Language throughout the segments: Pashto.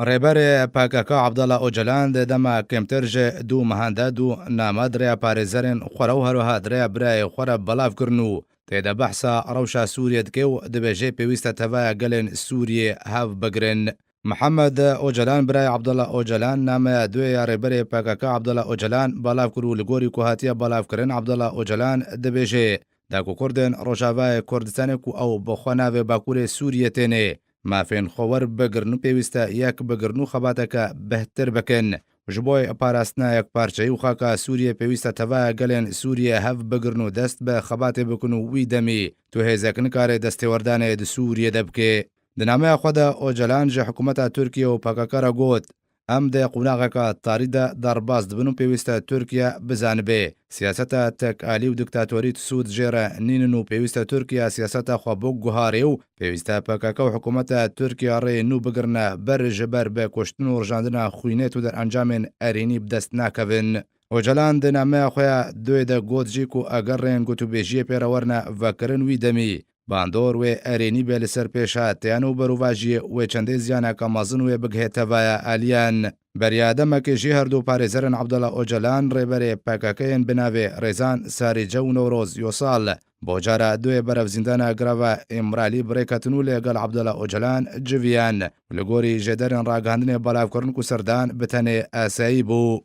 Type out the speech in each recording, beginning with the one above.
ڕێبەرێ پاکەکە عەبدەڵا ئۆجەلان دەما کەمترژێ دوو مەهەندە دوو نامە درێ پارێزەرێن خۆرە و هەروەها درێ برایە خۆرە بەڵاوکردن و تێدە بەحسا ڕەوشە سووریە دکێ و دەبێژێ پێویستە تەڤایە گەلێن سووریێ هەف بگرن. محەممەد ئۆجەلان برای عەبدەڵا ئۆجەلان نامەیە دوێ ڕێبەرێ پاکەکە عەبدەڵا ئۆجەلان بەڵاوکرد و لە گۆری کوهاتیە بەڵاوکردن عەبدەڵا ئۆجەلان دەبێژێ داکو کوردن ڕۆژاوای کوردستانێک و ئەو بەخوا ناوێ باکوورێ سووریە تێنێ مافێن خۆوەر بگرن و پێویستە یەک بگرن و خەباتەکە بەهتر بکەن ji بۆی پاراستنایەک پارچەی و خاکە سووریە پێویستە تەڤایە گەلێن سووریە هەف بگرن و دەست بە خەباتێ بکن و وی دەمی تو هێزەک نکارێ دەستێوەردانێ د سووریە دەبکێ. دنامەیە خۆدا ئۆجەلان ژە حکوومەتە تورکیە و پاکەکەرە گوت ئەم دێ قوناغەکە تاریدا دەڕباز دبن و پێویستە تورکیا بزانبێ سیاسەتە تەکئالی و دکتاتۆریت سوود ژێرە نینن و پێویستە تورکیا سیاسەتە خوا بۆ گوهارێ و پێویستە پاکەکە و حکوومەتە تورکیا ڕێ نو بگرنە بەر ژەبەر بە کوشتن و ڕژاندنە خوینێت و دەرئەنجامێن ئەرێنی بدەست ناکەون. ئۆجەلان دنامەیە خۆیان دوێدە گۆتجیک و ئەگەڕێن گوتوبێژیە پێرەوەرنە ڤەکردن وی دەمی باندۆر وێ ئەرێنی بێ لەسەر پێشاتیان و بەروڤژیە وێ چەندەی زیانەکە مەزن وێ بگهێتەڤایە ئالیان بەریادەمەکێژی هەردوو پارێزەرن عەبدەڵا ئۆجەلان ڕێبەرێ پاکەکەیان بناوێ ڕێزان ساریجە و نەورۆز یۆساڵ بۆ جارە دوێ بەرەو زیندانە گرەڤە ئیمرالی بڕێکەتن و لەگەڵ عەبدەڵا ئۆجەلان جڤیان لە گۆری ژێدەرن ڕاگەاندنێ بەڵاوکردن و سەردان بتەنێ ئاسایی بوو.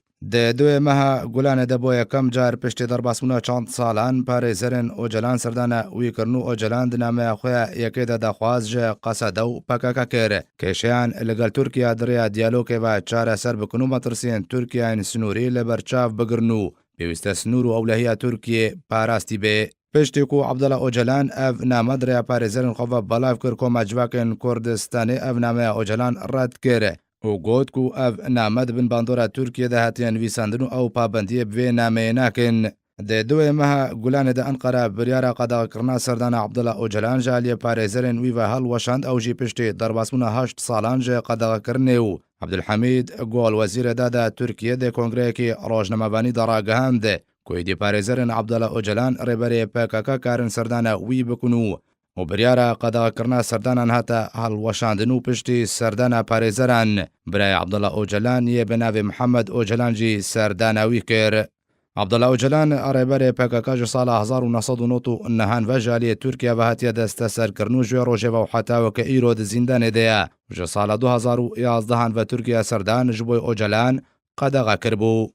دوێ مەها گولانە دەبۆ یەکەم جار پشتێ دەرباسبوونە چەند ساڵان پارێزەرن ئۆجەلان سەردانە ویکردن و ئۆجەلان دنامەیە خۆیان یەکێدا دەخواست ژە قەسەدە و پاکەکە کرد کێشیان لەگەڵ تورکیا درێە دیالۆکێڤە چارەسەر بکن و مەترسیێن تورکیان سنووری لە بەرچاو بگرن و پێویستە سنوور و ئەولەهیە تورکیە پاراستی بێ. پشتێک و عەبدەڵا ئۆجەلان ئەڤ نامە درێە پارێزەرن خۆڤە بەڵاو کرد کۆمەجڤاکن کوردستانی ئەڤ نامەیە ئۆجەلان ڕەت کرد و گوت و ئەڤ نامە دبن باندۆرە تورکیە داهاتیان ویساندن و ئەو پابەندیە بوێ نامەیە ناکەن. دوێ مەها گولانێدا ئەنقەرە بریارە قەدەغەکردنا سەردانە عەبدەڵا ئۆجەلان ژالیە پارێزەرێن ویڤە هەڵوەشاند ئەوژی پشتێ دەرباسبوونە 8 ساڵان ژێ قەدەغەکردنێ و عەبدولحەمید گۆڵ وەزیرەدادا تورکیە دێ کۆنگرەیەکی ڕۆژنەمەبانی دەڕاگەهاند کوێدی پارێزەرن عەبدەڵا ئۆجەلان ڕێبەرێ پاکەکە کارن سەردانە وی بکن و بریارە قەدەغەکردنا سەردانان هاتە هەڵوەشاندن و پشتی سەردانە پارێزەران برای عەبدەڵا ئۆجەلان یە بەناوێ محەممەد ئۆجەلانجی سەرداناوی کرد. عەبدەڵا ئۆجەلان ڕێبەرێ پاکەکە ژە ساڵە 1990 ژالیە تورکیا بەهاتیە دەستە سەرکردن و ژێ ڕۆژێڤە و حەتاوەکە ئیرۆ زیندانێدەیە ژە ساڵە 2011 تورکیا سەردان ji بۆی ئۆجەلان قەدەغە کردبوو.